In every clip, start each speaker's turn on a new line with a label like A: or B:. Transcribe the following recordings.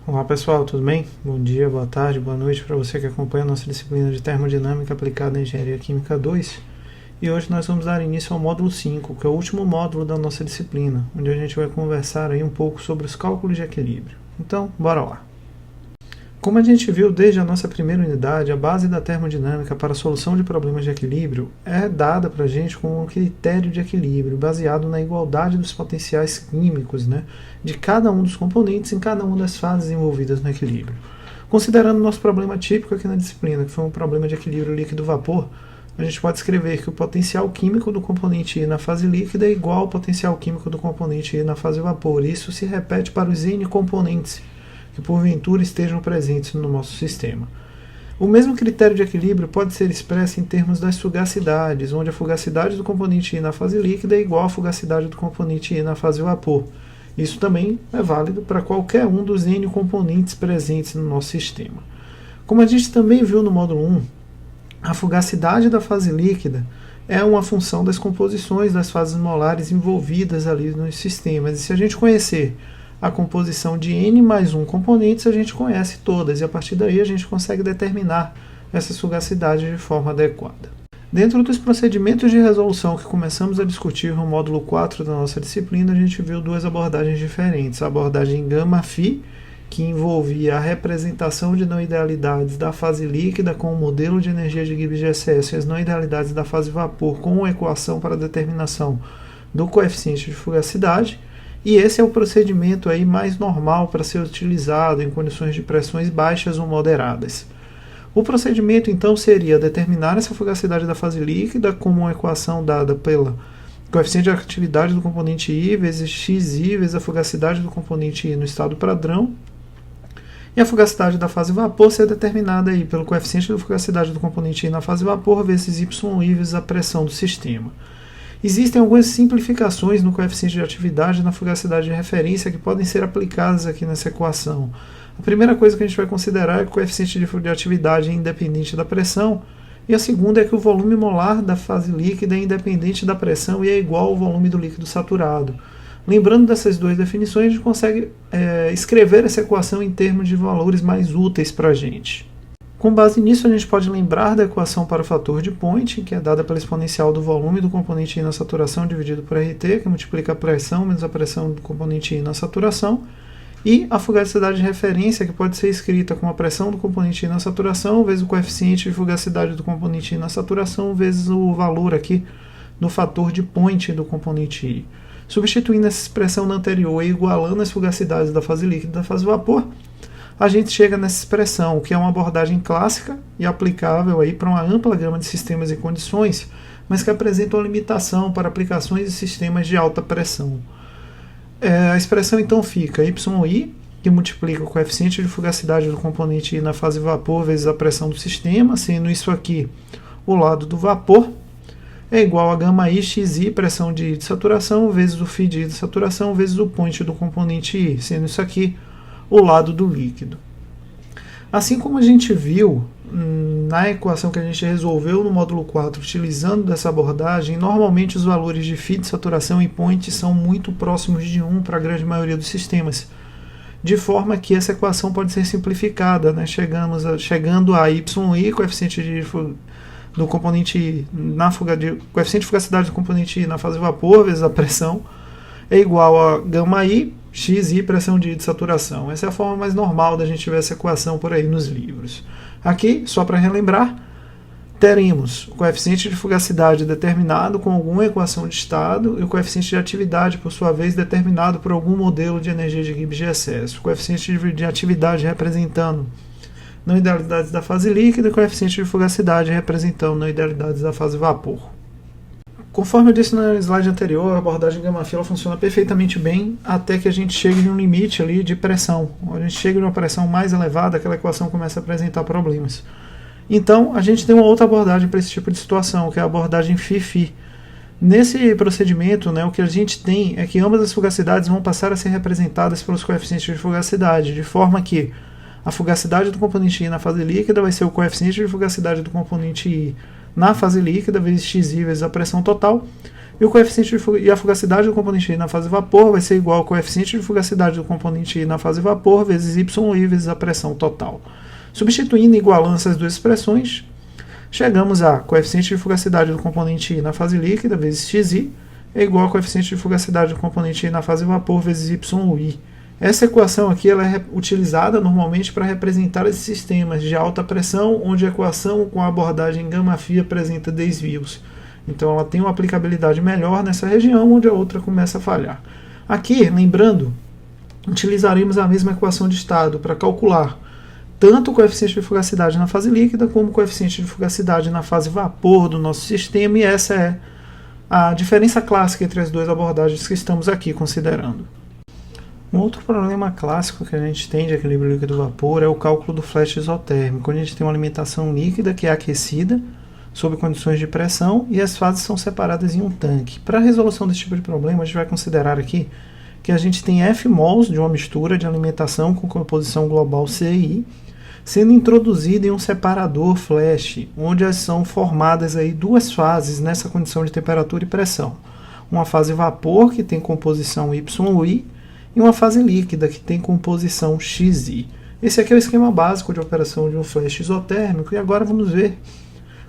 A: Olá pessoal, tudo bem? Bom dia, boa tarde, boa noite para você que acompanha a nossa disciplina de Termodinâmica aplicada em Engenharia Química 2. E hoje nós vamos dar início ao módulo 5, que é o último módulo da nossa disciplina, onde a gente vai conversar aí um pouco sobre os cálculos de equilíbrio. Então, bora lá! Como a gente viu desde a nossa primeira unidade, a base da termodinâmica para a solução de problemas de equilíbrio é dada para a gente com um critério de equilíbrio baseado na igualdade dos potenciais químicos, de cada um dos componentes em cada uma das fases envolvidas no equilíbrio. Considerando o nosso problema típico aqui na disciplina, que foi um problema de equilíbrio líquido-vapor, a gente pode escrever que o potencial químico do componente I na fase líquida é igual ao potencial químico do componente I na fase vapor. Isso se repete para os N componentes que porventura estejam presentes no nosso sistema. O mesmo critério de equilíbrio pode ser expresso em termos das fugacidades, onde a fugacidade do componente I na fase líquida é igual à fugacidade do componente I na fase vapor. Isso também é válido para qualquer um dos N componentes presentes no nosso sistema. Como a gente também viu no módulo 1, a fugacidade da fase líquida é uma função das composições das fases molares envolvidas ali nos sistemas. E se a gente conhecer a composição de N mais 1 componentes, a gente conhece todas, e a partir daí a gente consegue determinar essas fugacidades de forma adequada. Dentro dos procedimentos de resolução que começamos a discutir no módulo 4 da nossa disciplina, a gente viu duas abordagens diferentes. A abordagem Gama-Phi, que envolvia a representação de não idealidades da fase líquida com o modelo de energia de Gibbs de excesso e as não idealidades da fase vapor com uma equação para a determinação do coeficiente de fugacidade. E esse é o procedimento aí mais normal para ser utilizado em condições de pressões baixas ou moderadas. O procedimento então seria determinar essa fugacidade da fase líquida como uma equação dada pela coeficiente de atividade do componente I vezes xi vezes a fugacidade do componente I no estado padrão, e a fugacidade da fase vapor ser determinada aí pelo coeficiente de fugacidade do componente I na fase vapor vezes yi vezes a pressão do sistema. Existem algumas simplificações no coeficiente de atividade e na fugacidade de referência que podem ser aplicadas aqui nessa equação. A primeira coisa que a gente vai considerar é que o coeficiente de atividade é independente da pressão, e a segunda é que o volume molar da fase líquida é independente da pressão e é igual ao volume do líquido saturado. Lembrando dessas duas definições, a gente consegue escrever essa equação em termos de valores mais úteis para a gente. Com base nisso, a gente pode lembrar da equação para o fator de Point, que é dada pela exponencial do volume do componente I na saturação dividido por RT, que multiplica a pressão menos a pressão do componente I na saturação, e a fugacidade de referência, que pode ser escrita como a pressão do componente I na saturação vezes o coeficiente de fugacidade do componente I na saturação vezes o valor aqui do fator de Point do componente I. Substituindo essa expressão na anterior e igualando as fugacidades da fase líquida e da fase vapor, a gente chega nessa expressão, que é uma abordagem clássica e aplicável aí para uma ampla gama de sistemas e condições, mas que apresenta uma limitação para aplicações de sistemas de alta pressão. A expressão então fica YI, que multiplica o coeficiente de fugacidade do componente I na fase vapor vezes a pressão do sistema, sendo isso aqui o lado do vapor, é igual a γI xi, pressão de I de saturação, vezes o φ de I de saturação, vezes o point do componente I, sendo isso aqui o lado do líquido. Assim como a gente viu na equação que a gente resolveu no módulo 4, utilizando dessa abordagem, normalmente os valores de φ de saturação e point são muito próximos de 1 para a grande maioria dos sistemas, de forma que essa equação pode ser simplificada, chegando a YI, coeficiente do componente I coeficiente de fugacidade do componente I na fase vapor vezes a pressão é igual a γI xi, pressão de I de saturação. Essa é a forma mais normal da gente ver essa equação por aí nos livros. Aqui, só para relembrar, teremos o coeficiente de fugacidade determinado com alguma equação de estado e o coeficiente de atividade, por sua vez, determinado por algum modelo de energia de Gibbs de excesso. O coeficiente de atividade representando não idealidades da fase líquida e o coeficiente de fugacidade representando não idealidades da fase vapor. Conforme eu disse no slide anterior, a abordagem Gama-Phi funciona perfeitamente bem até que a gente chegue em um limite ali de pressão. Quando a gente chega em uma pressão mais elevada, aquela equação começa a apresentar problemas. Então, a gente tem uma outra abordagem para esse tipo de situação, que é a abordagem Phi-Phi. Nesse procedimento, o que a gente tem é que ambas as fugacidades vão passar a ser representadas pelos coeficientes de fugacidade, de forma que a fugacidade do componente I na fase líquida vai ser o coeficiente de fugacidade do componente I na fase líquida vezes xi vezes a pressão total. E o coeficiente e a fugacidade do componente I na fase vapor vai ser igual ao coeficiente de fugacidade do componente I na fase vapor vezes YI vezes a pressão total. Substituindo e igualando essas duas expressões, chegamos a coeficiente de fugacidade do componente I na fase líquida vezes xi é igual ao coeficiente de fugacidade do componente I na fase vapor vezes YI. Essa equação aqui ela é utilizada normalmente para representar esses sistemas de alta pressão, onde a equação com a abordagem gama-φ apresenta desvios. Então ela tem uma aplicabilidade melhor nessa região, onde a outra começa a falhar. Aqui, lembrando, utilizaremos a mesma equação de estado para calcular tanto o coeficiente de fugacidade na fase líquida, como o coeficiente de fugacidade na fase vapor do nosso sistema, e essa é a diferença clássica entre as duas abordagens que estamos aqui considerando. Um outro problema clássico que a gente tem de equilíbrio líquido-vapor é o cálculo do flash isotérmico, onde a gente tem uma alimentação líquida que é aquecida, sob condições de pressão, e as fases são separadas em um tanque. Para a resolução desse tipo de problema, a gente vai considerar aqui que a gente tem F mols de uma mistura de alimentação com composição global CI, sendo introduzida em um separador flash, onde são formadas aí duas fases nessa condição de temperatura e pressão. Uma fase vapor, que tem composição YI, e uma fase líquida, que tem composição XI. Esse aqui é o esquema básico de operação de um flash isotérmico, e agora vamos ver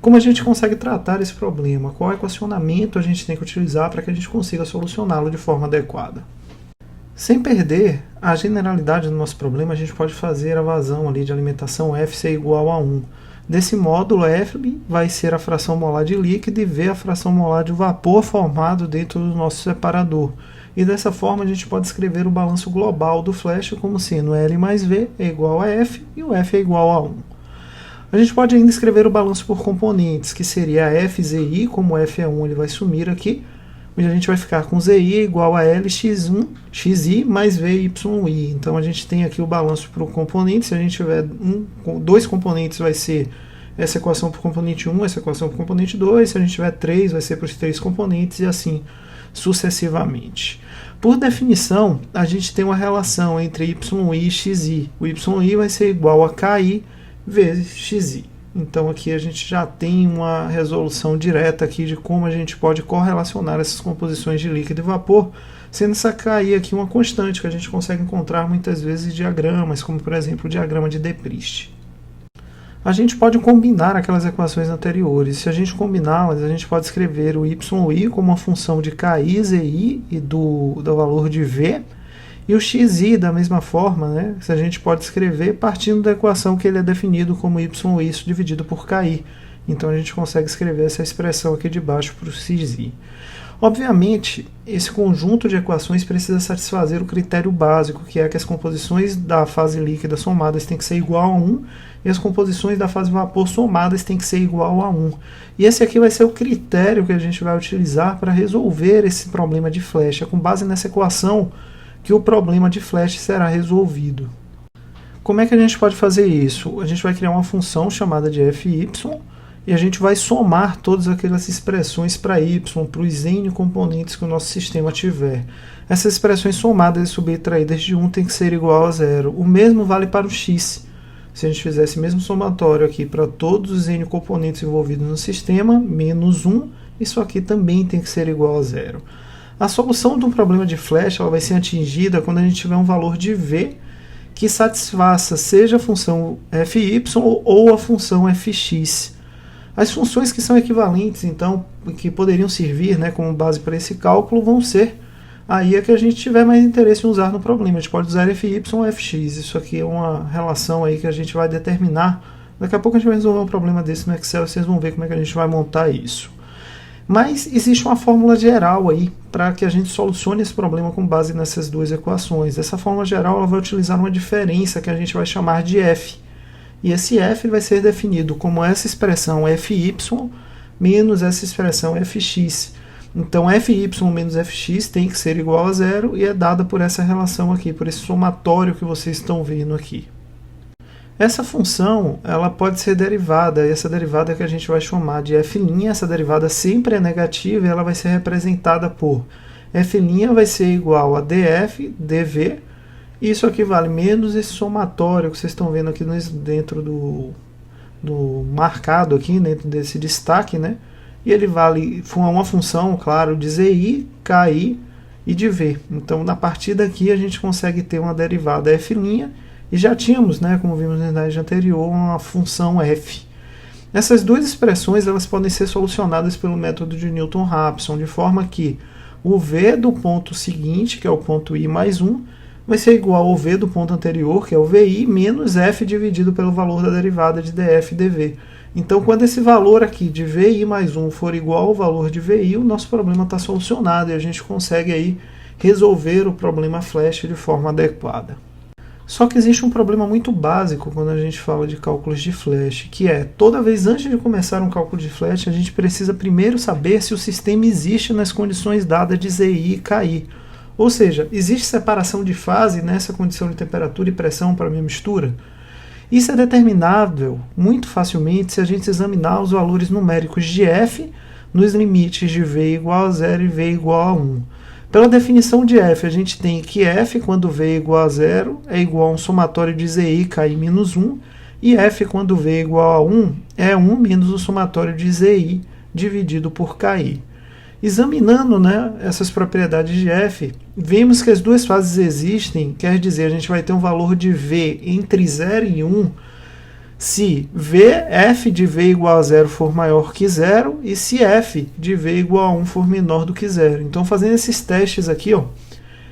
A: como a gente consegue tratar esse problema, qual equacionamento a gente tem que utilizar para que a gente consiga solucioná-lo de forma adequada. Sem perder a generalidade do nosso problema, a gente pode fazer a vazão ali de alimentação F ser igual a 1. Desse módulo, F vai ser a fração molar de líquido e V a fração molar de vapor formado dentro do nosso separador. E dessa forma a gente pode escrever o balanço global do flash como sendo L mais V é igual a F e o F é igual a 1. A gente pode ainda escrever o balanço por componentes, que seria FZI, como F é 1 ele vai sumir aqui, onde a gente vai ficar com ZI igual a LX1, XI mais VYI. Então a gente tem aqui o balanço por componentes. Se a gente tiver dois componentes, vai ser essa equação por componente 1, essa equação por componente 2. Se a gente tiver 3, vai ser para os 3 componentes e assim sucessivamente. Por definição, a gente tem uma relação entre YI e XI. O YI vai ser igual a KI vezes XI. Então aqui a gente já tem uma resolução direta aqui de como a gente pode correlacionar essas composições de líquido e vapor, sendo essa KI aqui uma constante que a gente consegue encontrar muitas vezes em diagramas, como por exemplo o diagrama de De Prist. A gente pode combinar aquelas equações anteriores. Se a gente combiná-las, a gente pode escrever o YI como uma função de KI, ZI e do valor de V, e o XI da mesma forma, né? A gente pode escrever partindo da equação que ele é definido como YI dividido por KI. Então a gente consegue escrever essa expressão aqui de baixo para o XI. Obviamente, esse conjunto de equações precisa satisfazer o critério básico, que é que as composições da fase líquida somadas têm que ser igual a 1 e as composições da fase vapor somadas têm que ser igual a 1. E esse aqui vai ser o critério que a gente vai utilizar para resolver esse problema de flash. É com base nessa equação que o problema de flash será resolvido. Como é que a gente pode fazer isso? A gente vai criar uma função chamada de fy e a gente vai somar todas aquelas expressões para y, para os n componentes que o nosso sistema tiver. Essas expressões somadas e subtraídas de 1 tem que ser igual a 0. O mesmo vale para o x. Se a gente fizesse o mesmo somatório aqui para todos os n componentes envolvidos no sistema, menos 1, isso aqui também tem que ser igual a 0. A solução de um problema de flash ela vai ser atingida quando a gente tiver um valor de v que satisfaça seja a função fy ou a função fx. As funções que são equivalentes, então, que poderiam servir, né, como base para esse cálculo, vão ser aí é que a gente tiver mais interesse em usar no problema. A gente pode usar fy ou fx. Isso aqui é uma relação aí que a gente vai determinar. Daqui a pouco a gente vai resolver um problema desse no Excel e vocês vão ver como é que a gente vai montar isso. Mas existe uma fórmula geral aí para que a gente solucione esse problema com base nessas duas equações. Essa fórmula geral ela vai utilizar uma diferença que a gente vai chamar de f. E esse f vai ser definido como essa expressão fy menos essa expressão fx. Então fy menos fx tem que ser igual a 0 e é dada por essa relação aqui, por esse somatório que vocês estão vendo aqui. Essa função ela pode ser derivada, e essa derivada que a gente vai chamar de f', essa derivada sempre é negativa e ela vai ser representada por f' vai ser igual a df, dv, e isso aqui vale menos esse somatório que vocês estão vendo aqui dentro marcado aqui dentro desse destaque, né? E ele vale uma função, claro, de ZI, KI e de V. Então, na partir daqui, a gente consegue ter uma derivada f', e já tínhamos, né, como vimos na slide anterior, uma função f. Essas duas expressões elas podem ser solucionadas pelo método de Newton-Raphson, de forma que o V do ponto seguinte, que é o ponto I mais 1, vai ser igual ao V do ponto anterior, que é o VI, menos f dividido pelo valor da derivada de df dv. Então, quando esse valor aqui de VI mais 1 for igual ao valor de VI, o nosso problema está solucionado e a gente consegue aí resolver o problema flash de forma adequada. Só que existe um problema muito básico quando a gente fala de cálculos de flash, que é, toda vez antes de começar um cálculo de flash, a gente precisa primeiro saber se o sistema existe nas condições dadas de ZI e KI. Ou seja, existe separação de fase nessa condição de temperatura e pressão para a minha mistura? Isso é determinável muito facilmente se a gente examinar os valores numéricos de f nos limites de v igual a 0 e v igual a 1. Pela definição de f, a gente tem que f, quando v é igual a 0, é igual a um somatório de zi, KI menos 1, e f, quando v é igual a 1, é 1 menos o somatório de zi dividido por KI. Examinando, né, essas propriedades de f, vemos que as duas fases existem, quer dizer, a gente vai ter um valor de v entre 0 e 1 se f de v igual a 0 for maior que 0 e se f de v igual a 1 for menor do que 0. Então, fazendo esses testes aqui, ó,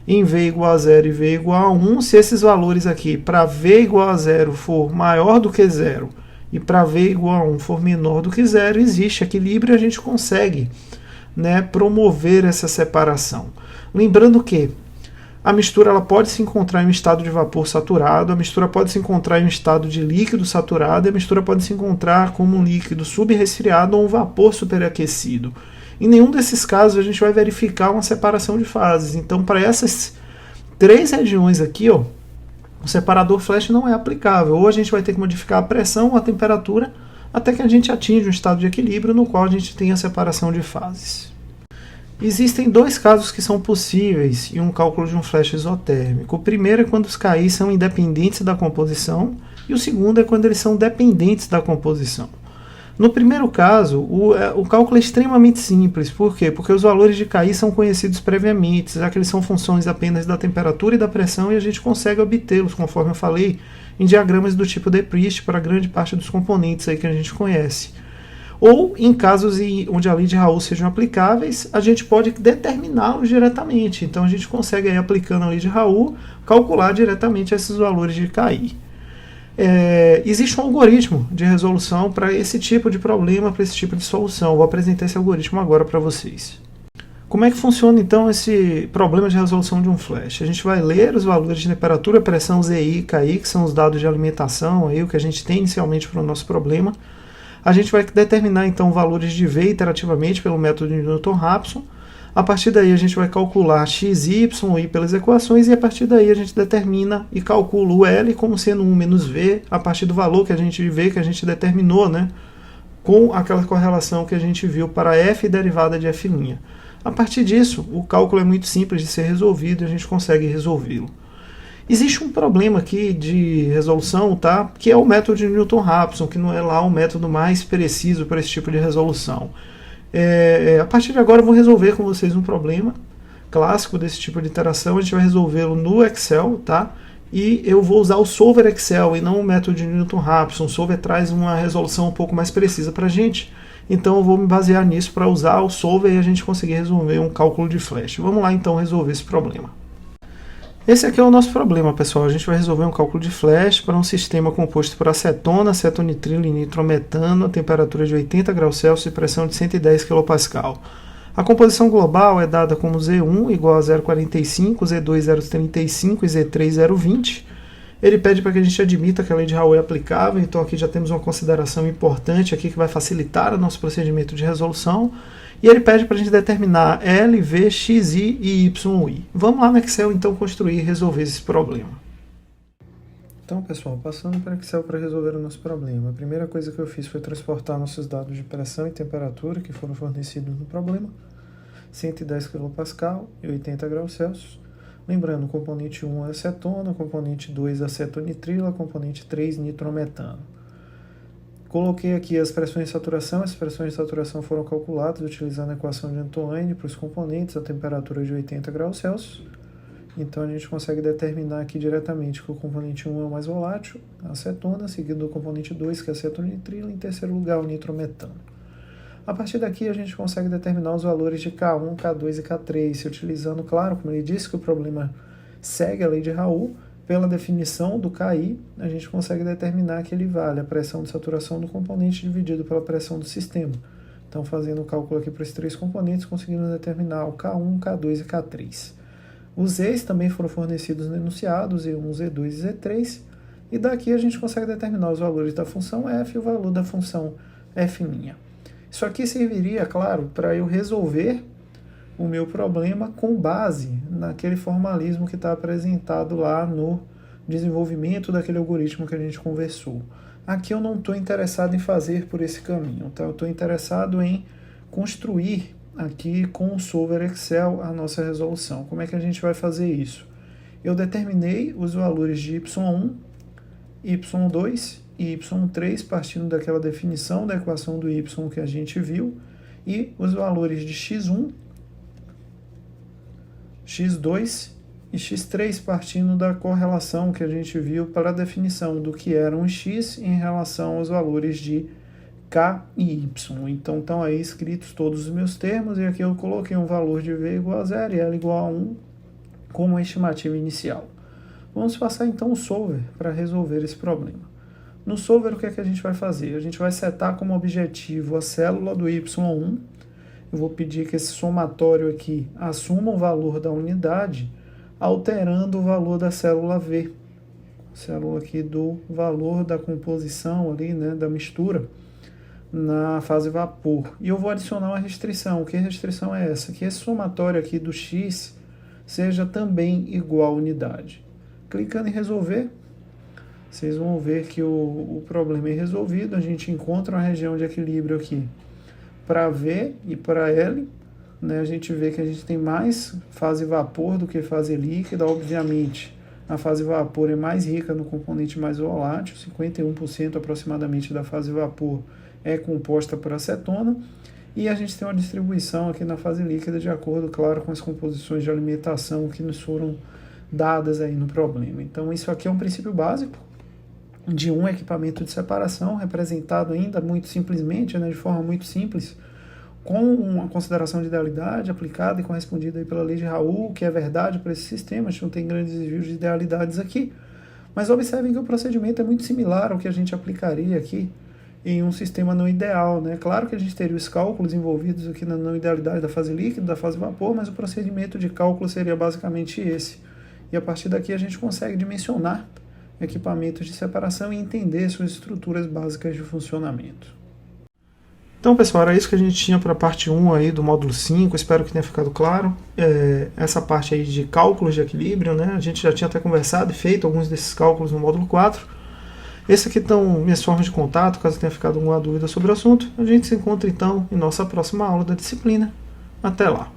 A: em v igual a 0 e v igual a 1, se esses valores aqui para v igual a 0 for maior do que 0 e para v igual a 1 for menor do que 0, existe equilíbrio e a gente consegue, né, promover essa separação. Lembrando que a mistura ela pode se encontrar em um estado de vapor saturado, a mistura pode se encontrar em um estado de líquido saturado e a mistura pode se encontrar como um líquido subresfriado ou um vapor superaquecido. Em nenhum desses casos a gente vai verificar uma separação de fases. Então, para essas três regiões aqui, ó, o separador flash não é aplicável. Ou a gente vai ter que modificar a pressão ou a temperatura até que a gente atinja um estado de equilíbrio no qual a gente tem a separação de fases. Existem dois casos que são possíveis em um cálculo de um flash isotérmico. O primeiro é quando os KI são independentes da composição e o segundo é quando eles são dependentes da composição. No primeiro caso, o cálculo é extremamente simples. Por quê? Porque os valores de KI são conhecidos previamente, já que eles são funções apenas da temperatura e da pressão e a gente consegue obtê-los, conforme eu falei, em diagramas do tipo de Priest para grande parte dos componentes aí que a gente conhece. Ou, em casos onde a lei de Raoult sejam aplicáveis, a gente pode determiná-los diretamente. Então, a gente consegue, aí, aplicando a lei de Raoult, calcular diretamente esses valores de KI. Existe um algoritmo de resolução para esse tipo de problema, para esse tipo de solução. Eu vou apresentar esse algoritmo agora para vocês. Como é que funciona, então, esse problema de resolução de um flash? A gente vai ler os valores de temperatura, pressão, ZI e KI, que são os dados de alimentação, aí, o que a gente tem inicialmente para o nosso problema. A gente vai determinar, então, valores de V iterativamente pelo método de Newton-Raphson. A partir daí, a gente vai calcular x, y, i pelas equações e a partir daí a gente determina e calcula o L como sendo 1 menos V a partir do valor que a gente vê, que a gente determinou, né, com aquela correlação que a gente viu para f derivada de f'. A partir disso, o cálculo é muito simples de ser resolvido e a gente consegue resolvê-lo. Existe um problema aqui de resolução, tá? Que é o método de Newton-Raphson, que não é lá o método mais preciso para esse tipo de resolução. A partir de agora eu vou resolver com vocês um problema clássico desse tipo de interação. A gente vai resolvê-lo no Excel, tá? E eu vou usar o Solver Excel e não o método de Newton-Raphson. O Solver traz uma resolução um pouco mais precisa para a gente. Então eu vou me basear nisso para usar o Solver e a gente conseguir resolver um cálculo de flash. Vamos lá então resolver esse problema. Esse aqui é o nosso problema, pessoal. A gente vai resolver um cálculo de flash para um sistema composto por acetona, acetonitrilo e nitrometano, a temperatura de 80 graus Celsius e pressão de 110 kPa. A composição global é dada como Z1 igual a 0,45, Z2 0,35 e Z3 0,20. Ele pede para que a gente admita que a lei de Raoult é aplicável, então aqui já temos uma consideração importante aqui que vai facilitar o nosso procedimento de resolução. E ele pede para a gente determinar L, V, X, I e Y, I. Vamos lá no Excel, então, construir e resolver esse problema. Então, pessoal, passando para o Excel para resolver o nosso problema. A primeira coisa que eu fiz foi transportar nossos dados de pressão e temperatura que foram fornecidos no problema. 110 kPa e 80 graus Celsius. Lembrando, o componente 1 é acetona, o componente 2 é acetonitrilo, o componente 3 nitrometano. Coloquei aqui as pressões de saturação. As pressões de saturação foram calculadas utilizando a equação de Antoine para os componentes a temperatura de 80 graus Celsius. Então a gente consegue determinar aqui diretamente que o componente 1 é o mais volátil, a acetona, seguido do componente 2, que é a acetonitrila, em terceiro lugar o nitrometano. A partir daqui a gente consegue determinar os valores de K1, K2 e K3, utilizando, claro, como ele disse que o problema segue a lei de Raoult, pela definição do KI, a gente consegue determinar que ele vale a pressão de saturação do componente dividido pela pressão do sistema. Então, fazendo o cálculo aqui para esses três componentes, conseguimos determinar o K1, K2 e K3. Os Zs também foram fornecidos no enunciado, Z1, Z2 e Z3, e daqui a gente consegue determinar os valores da função f e o valor da função f'. Isso aqui serviria, claro, para eu resolver o meu problema com base naquele formalismo que está apresentado lá no desenvolvimento daquele algoritmo que a gente conversou. Aqui eu não estou interessado em fazer por esse caminho, tá? Eu estou interessado em construir aqui com o solver Excel a nossa resolução. Como é que a gente vai fazer isso? Eu determinei os valores de y1, y2 e y3 partindo daquela definição da equação do y que a gente viu e os valores de x1, x2 e x3 partindo da correlação que a gente viu para a definição do que eram os x em relação aos valores de k e y. Então estão aí escritos todos os meus termos e aqui eu coloquei um valor de v igual a 0 e l igual a 1 como a estimativa inicial. Vamos passar então o solver para resolver esse problema. No solver o que é que a gente vai fazer? A gente vai setar como objetivo a célula do y1. Eu vou pedir que esse somatório aqui assuma o valor da unidade, alterando o valor da célula V. Célula aqui do valor da composição ali, né, da mistura na fase vapor. E eu vou adicionar uma restrição. Que restrição é essa? Que esse somatório aqui do x seja também igual à unidade. Clicando em resolver, vocês vão ver que o problema é resolvido. A gente encontra uma região de equilíbrio aqui para V e para L, né, a gente vê que a gente tem mais fase vapor do que fase líquida. Obviamente, a fase vapor é mais rica no componente mais volátil, 51% aproximadamente da fase vapor é composta por acetona, e a gente tem uma distribuição aqui na fase líquida de acordo, claro, com as composições de alimentação que nos foram dadas aí no problema. Então, isso aqui é um princípio básico de um equipamento de separação, representado ainda muito simplesmente, né, de forma muito simples, com uma consideração de idealidade aplicada e correspondida aí pela lei de Raoult, que é verdade para esse sistema. A gente não tem grandes desvios de idealidades aqui, mas observem que o procedimento é muito similar ao que a gente aplicaria aqui em um sistema não ideal, né? Claro que a gente teria os cálculos envolvidos aqui na não idealidade da fase líquida, da fase vapor, mas o procedimento de cálculo seria basicamente esse. E a partir daqui a gente consegue dimensionar equipamentos de separação e entender suas estruturas básicas de funcionamento. Então, pessoal, era isso que a gente tinha para a parte 1 aí do módulo 5, espero que tenha ficado claro. Essa parte aí de cálculos de equilíbrio, né? A gente já tinha até conversado e feito alguns desses cálculos no módulo 4. Esse aqui estão minhas formas de contato, caso tenha ficado alguma dúvida sobre o assunto. A gente se encontra então em nossa próxima aula da disciplina. Até lá!